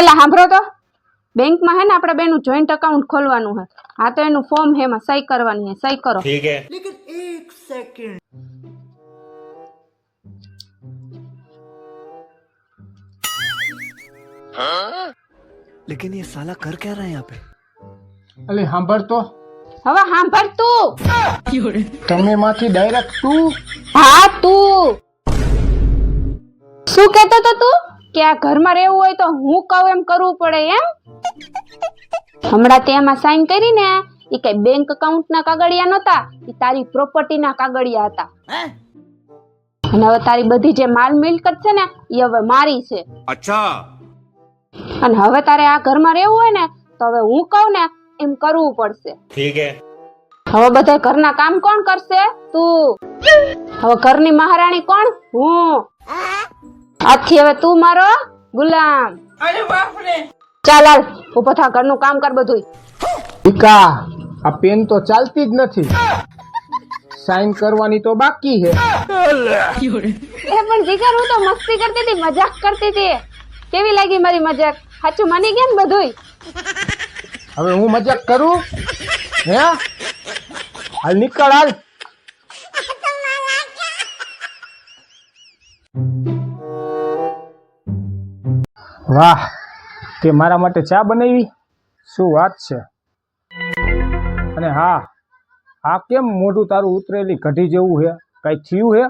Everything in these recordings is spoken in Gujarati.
પહેલા સાંભળો તો, બેંકમાં હે ને આપણે બેનું જોઈન્ટ અકાઉન્ટ ખોલવાનું છે. હા તો એનું ફોર્મ હે, એમાં સહી કરવાની છે, સહી કરો. ठीक है। लेकिन एक सेकंड लेकिन ये साला कर क्या रहा है यहाँ पे? અલે સાંભળ તો, હવે સાંભળ તું. તમે માંથી ડાયરેક્ટ તું. હા તું શું કહેતો તો તું કે આ ઘરમાં રહેવું હોય તો હું કહું એમ કરવું પડે એમ? હમણાં તે એમાં સાઈન કરી ને, એ કઈ બેંક એકાઉન્ટ ના કાગળિયા નહોતા, એ તારી પ્રોપર્ટી ના કાગળિયા હતા. અને હવે તારી બધી જે માલ મિલકત છે ને એ હવે મારી છે. अच्छा। અને હવે તારે આ ઘરમાં રહેવું હોય ને તો હવે હું કહું ને એમ કરવું પડશે. ठीक है। હવે બધા ઘરના કામ કોણ કરશે? તું. હવે ઘરની મહારાણી કોણ? હું. આજથી હવે તું મારો ગુલામ. अरे बाप रे ચાલ હાલ ઉભો થા, ઘરનું કામ કર બધું. દીકા, આ પેન તો ચાલતી જ નથી. સાઈન કરવાની તો બાકી છે. એ પણ જીગર, હું તો મસ્તી કરતી હતી, મજાક કરતી હતી. કેવી લાગી મારી મજાક? સાચું માની ગયા ને બધુંય? હવે હું મજાક કરું? હે, હાલ નીકળ હાલ. વાહ, તે મારા માટે ચા બનાવી? શું વાત છે. અને હા, આ કેમ મોઢું તારું ઉતરેલી કઢી જેવું છે? કઈ થયું છે?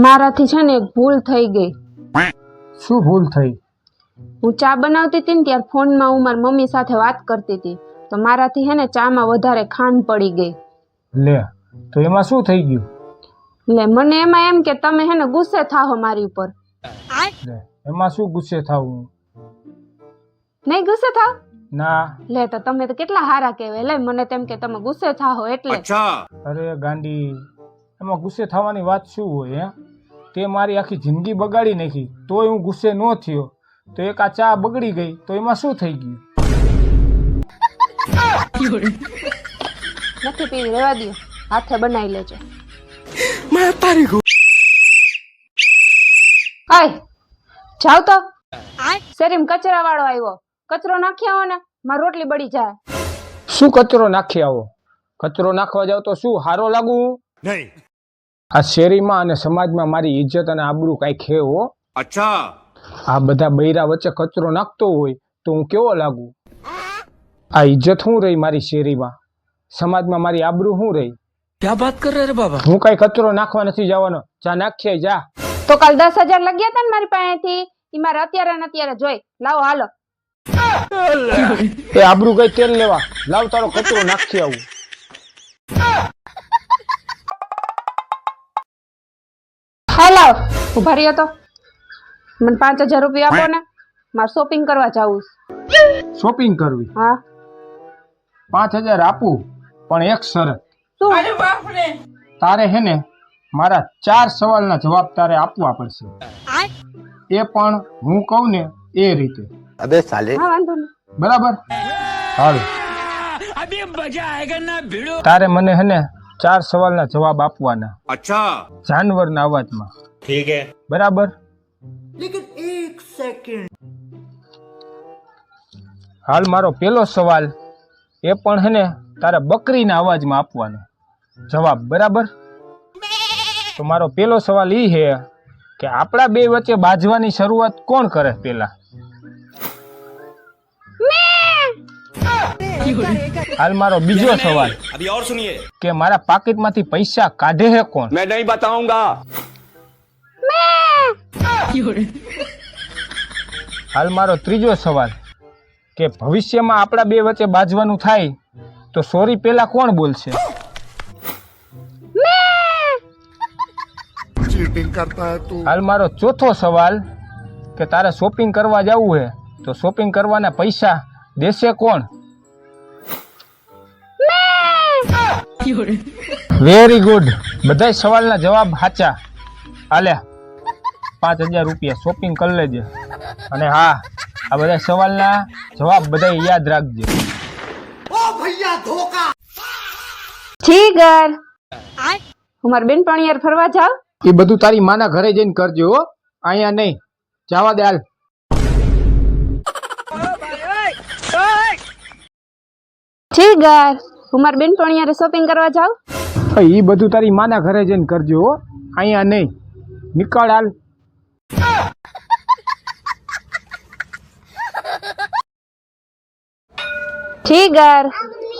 મારાથી છે ને એક ભૂલ થઈ ગઈ. શું ભૂલ થઈ? હું ચા બનાવતી હતી ને ત્યારે ફોનમાં હું મારી મમ્મી સાથે વાત કરતી હતી, તો મારાથી હે ને ચામાં વધારે ખાંડ પડી ગઈ. લે, તો એમાં શું થઈ ગયું? એટલે મને એમાં એમ કે તમે હે ને ગુસ્સે થાઓ મારી ઉપર. લે, એમાં શું ગુસ્સે થાવું? નહીં ગુસ્સે થાવ? ના. લે તો તમે તો કેટલા હારા કહેવાય. લે મને તેમ કે તમે ગુસ્સે થાઓ એટલે. अच्छा। અરે ગાંડી, એમાં ગુસ્સે થવાની વાત શું હોય? હે, તે મારી આખી જિંદગી બગાડી નાખી તોય હું ગુસ્સે ન થયો, તો એક આ ચા બગડી ગઈ તો એમાં શું થઈ ગયું? નથી પીવી, રહેવા દો, હાથે બનાવી લેજો. मैं तारी को આય જાવ તો. શેરીમ કચરા વાળો આવ્યો, કચરો નાખી આવો ને, મારી રોટલી બળી જાય. શું કચરો નાખી આવો? કચરો નાખવા જાવ તો શું હારો લાગુ? नहीं। આ શેરીમાં અને સમાજમાં મારી ઇજ્જત અને આબરૂ કઈ ખે હો. अच्छा। આ બધા બૈરા વચ્ચે કચરો નાખતો હોય તો હું કેવો લાગુ? આ ઇજ્જત શું રહી મારી શેરીમાં? સમાજમાં મારી આબરૂ શું રહી? क्या बात कर रहे रे बाबा? હું કઈ કચરો નાખવા નથી જવાનો. જા નાખી આય, જા. તો કાલ 10,000 લગ્યા હતા ને મારી પાસેથી, એ મારે અત્યારે ને અત્યારે જોઈ. લાવો હાલો. એ આબરૂ ગઈ તેલ લેવા. લાવ તારો કચરો નાખી આવું. હાલો ઉભા રહ્યો તો, મને 5,000 રૂપિયા આપો ને, મારે શોપિંગ કરવા જાવું છે. શોપિંગ કરવી? હા. 5,000 આપું, પણ એક શરત. શું? अरे बाप रे તારે હે ને મારા 4 સવાલના જવાબ તારે આપવા પડશે, એ પણ હું કહું ને એ રીતે. अबे साले હા વાંધો નહીં. બરાબર? હાલો. તારે મને હે ને 4 સવાલના જવાબ આપવાના, अच्छा। જાનવરના અવાજમાં. ठीक है। બરાબર? लेकिन एक सेकंड હાલ મારો પેલો સવાલ, એ પણ હે ને તારે બકરીના અવાજમાં આપવાનો જવાબ. બરાબર? તો મારો પેલો સવાલ ઈ છે કે આપણા બે વચ્ચે બાજવાની શરૂઆત કોણ કરે પેલા? હાલ મારો બીજો સવાલ अभी और सुनिए। કે મારા પાકીટમાંથી પૈસા કાઢે છે કોણ? मैं नहीं बताऊंगा। હાલ મારો ત્રીજો સવાલ કે ભવિષ્યમાં આપણા બે વચ્ચે બાજવાનું થાય તો સોરી પેલા કોણ બોલશે? चीटिंग करता है तू। હાલ મારો ચોથો સવાલ કે તારે શોપિંગ કરવા જવું છે તો શોપિંગ કરવાના પૈસા દેશે કોણ? વેરી ગુડ, બધા સવાલના જવાબ સાચા. હાલે 5,000 રૂપિયા, શોપિંગ કરી લેજે. અને હા, આ બધા સવાલના જવાબ બધા યાદ રાખજે. ओ भैया धोखा જીગર, હું મારી બેનપણી યાર ફરવા જાવ. એ બધું તારી માના ઘરે જઈને કરજો હો. અહીંયા નહીં, જવા દે હાલ. જીગર, હું મારી બેનપણી હારે શોપિંગ કરવા જાઉં. ઈ બધું તારી માના ઘરે જઈને કરજો હો, અહીંયા નહીં. નીકળ હાલ. જીગર,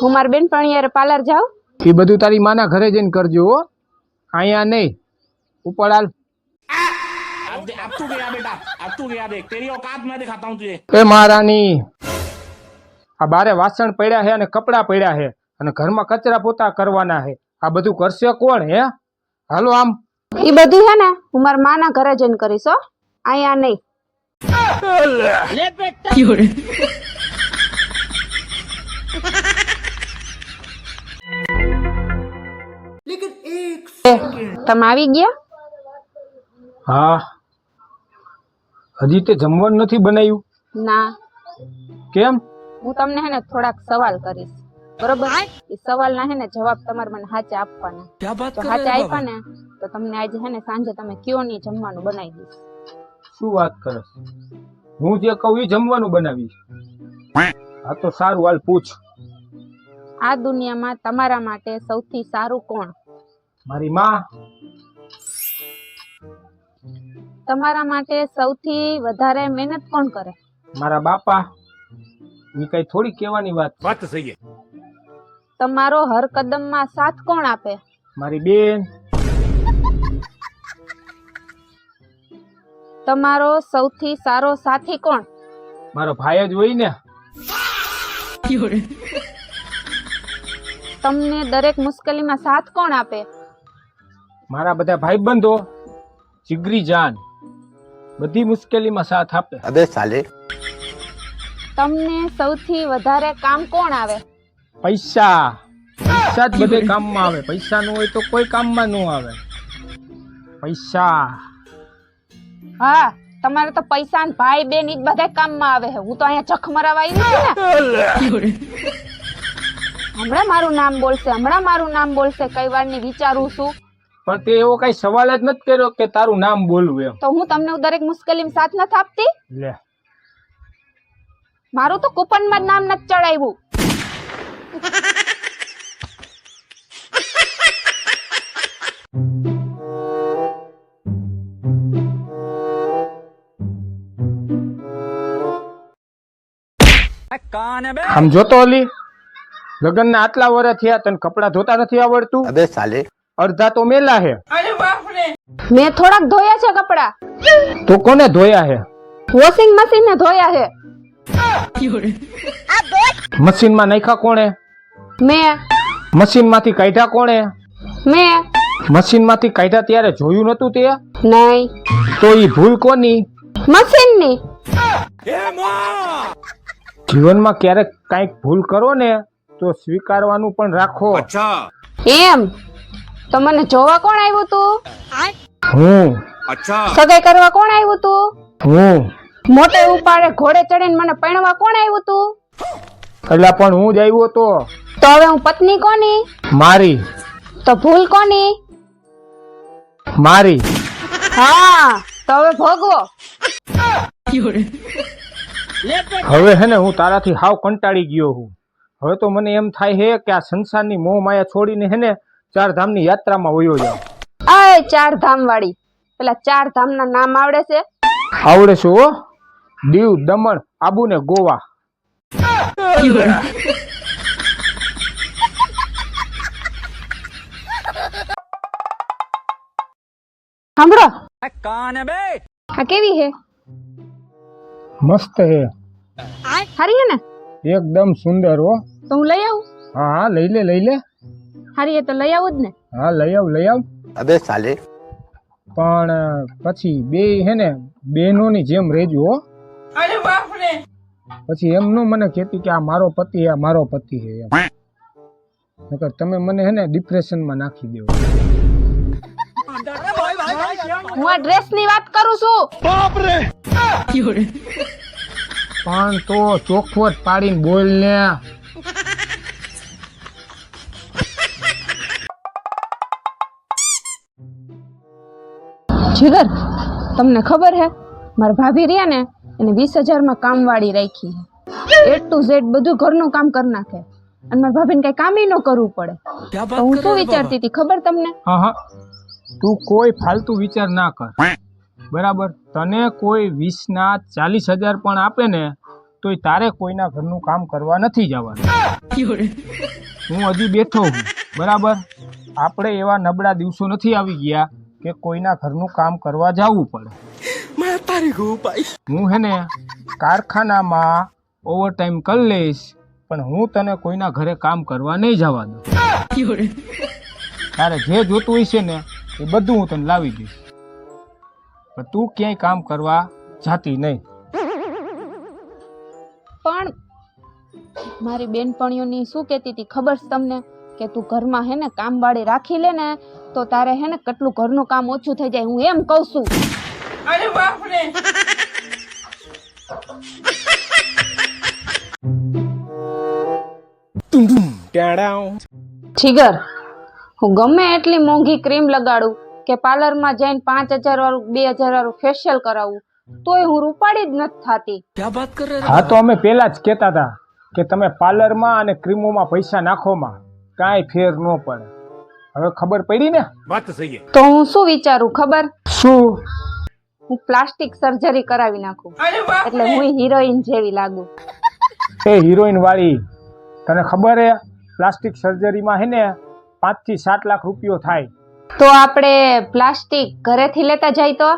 હું મારી બેનપણી હારે પાર્લર જાઉં. ઈ બધું તારી માના ઘરે જઈને કરજો હો, અહીંયા નહીં. ઉપર હાલ. अब तू गया बेटा, अब तू गया देख, तेरी औकात मैं दिखाता हूँ तुझे. એ મહારાણી, આ બારે વાસણ પડ્યા છે અને કપડાં પડ્યા છે અને ઘરમાં કચરા પોતા કરવાના છે. આ બધું કરશે કોણ હે? હાલો આમ. એ બધું છે ને હું મારા માના ઘરે જઈને કરીશ હો, અહીંયા નહીં. लेकिन एक તમે આવી ગયા? હા, હજી તે જમવાનું નથી બનાવ્યું? ના, કેમ? હું તમને હે ને થોડાક સવાલ કરીશ, બરોબર? એ સવાલના હે ને જવાબ તમારે મને સાચા આપવાના. તો સાચા આપ્યા ને તો તમને આજે હે ને સાંજે તમે કયો નહીં જમવાનું બનાવી દઈશ. શું વાત કરે? હું જે કહું એ જમવાનું બનાવીશ. હા તો સારું, હાલ પૂછ. આ દુનિયામાં તમારા માટે સૌથી સારું કોણ? મારી માં. તમારા માટે સૌથી વધારે મહેનત કોણ કરે? મારા બાપા. એ કઈ થોડી કહેવાની વાત. बात तो सही है. તમારો હર કદમમાં સાથ કોણ આપે? મારી બેન. તમારો સૌથી સારો સાથી કોણ? મારો ભાઈ જ હોય ને. તમને દરેક મુશ્કેલીમાં સાથ કોણ આપે? મારા બધા ભાઈબંધો, જીગરી જાન, બધી મુશ્કેલીમાં સાથ આપે. अबे साले. તમને સૌથી વધારે કામ કોણ આવે? પૈસા. પૈસા જ બધે કામમાં આવે. પૈસા ન હોય તો કોઈ કામમાં ન આવે. પૈસા. હા, તમારે તો પૈસા ને ભાઈ બેન ઈ જ બધા કામમાં આવે છે. હું તો અહીંયા ચખ મરાવા આવી છું ને. હમણાં મારું નામ બોલશે, હમણાં મારું નામ બોલશે, કઈ વાર ની વિચારું છું. પણ તે એવો કઈ સવાલ જ નથી કર્યો કે તારું નામ બોલવું એમ. તો હું તમને દરેક મુશ્કેલીમાં સાથ નથી આપતી? લે, મારું તો કૂપનમાં જ નામ નથી ચડાવ્યું. આમ જોતો ઓલી, લગ્ન ના આટલા વર્ષ થયા તને કપડા ધોતા નથી આવડતું? अबे साले. અડધા તો મેલા હે. મેં થોડાક ધોયા છે કપડા. તો કોને ધોયા હે? વોશિંગ મશીન ને ધોયા છે. મશીન માં નાખ્યા કોણે? મેં મશીન માંથી કાઢ્યા કોણે? મેં મશીન માંથી કાઢ્યા ત્યારે જોયું નતું તે? નહીં. તો ઈ ભૂલ કોની? મશીન ની. જીવનમાં ક્યારેક કઈક ભૂલ કરો ને તો સ્વીકારવાનું પણ રાખો. अच्छा. એમ તો મને જોવા કોણ આવ્યું તું? હું. अच्छा. સગાઈ કરવા કોણ આવ્યું તું? હું. મોટે ઉપાડે ઘોડે ચડીને મને પરણવા કોણ આવ્યું તું? એટલે પણ હું જ આવ્યો તો. તો હવે હું પત્ની કોની? મારી. તો ભૂલ કોની? મારી. હા, તો હવે ભોગવો. હવે હે ને હું તારાથી હાવ કંટાળી ગયો હું. હવે તો મને એમ થાય છે કે આ સંસારની મોહ માયા છોડીને હે ને 4 ધામની યાત્રામાં વયો જાઉં. આય 4 ધામ વાળી, પેલા 4 ધામ ના નામ આવડે છે? આવડે છે હો. દીવ, દમણ, આબુ ને ગોવા. સાંભળો, આ કેવી હે? મસ્ત હે. સારી હે ને? એકદમ સુંદર હો. તો હું લઈ આવું? હા હા, લઈ લે લઈ લે. સારી હે તો લઈ આવું જ ને? હા લઈ આવ લઈ આવ. अबे साले. પણ પછી બે હે ને બેનોની જેમ રહેજો હો. પછી એમ નો મને કહેતી કે આ મારો પતિ હે, આ મારો પતિ હે એમ. નકર તમે મને હે ને ડિપ્રેશનમાં નાખી દેવો. હું આ ડ્રેસ ની વાત કરું છું. પણ તો ચોખવટ પાડીને બોલ ને. જીગર, તમને ખબર હે મારા ભાભી રહ્યા ને એને 20,000 કામવાળી રાખી A to Z બધું ઘરનું કામ કરી નાખે અને મારા ભાભીને કઈ કામ ન કરવું પડે તો હું શું વિચારતી હતી ખબર તમને હા હા તું કોઈ ફાલતુ વિચાર ના કર બરાબર તને કોઈ 20ના 40,000 પણ આપે ને તોય તારે કોઈના ઘરનું કામ કરવા નથી જવાનું હું હજી બેઠો છું બરાબર આપણે એવા નબળા દિવસો નથી આવી ગયા કે કોઈના ઘરનું કામ કરવા જવું પડે હું હે ને કારખાનામાં ઓવરટાઈમ કરી લઈશ પણ હું તને કોઈના ઘરે કામ કરવા નહીં જવા દઉં તારે જે જોતું હોય છે ને એ બધું હું તને લાવી દઈશ પણ તું ક્યાંય કામ કરવા જાતી નહીં પણ મારી બેનપણીઓની શું કહેતી હતી ખબર છે તમને કે તું ઘરમાં હે ને કામવાળી રાખી લે ને તો તારે હે ને કેટલું ઘરનું કામ ઓછું થઈ જાય હું એમ કહું છું જીગર હું ગમે એટલી મોંઘી ક્રીમ લગાડું કે પાર્લરમાં જઈને 5,000 વાળું 2,000 વાળું ફેશિયલ કરાવું તોય હું રૂપાળી જ નથી થાતી હા તો અમે પહેલા જ કહેતા હતા કે તમે પાર્લરમાં અને ક્રીમોમાં પૈસા નાખોમાં કાંઈ ફેર ન પડે હવે ખબર પડી ને તો હું શું વિચારું ખબર શું હું પ્લાસ્ટિક સર્જરી કરાવી નાખું એટલે હું હિરોઈન જેવી લાગુ એ હિરોઈન વાળી તને ખબર હે પ્લાસ્ટિક સર્જરીમાં હે ને 5 થી 7 લાખ રૂપિયો થાય તો આપણે પ્લાસ્ટિક ઘરેથી લેતા જાય તો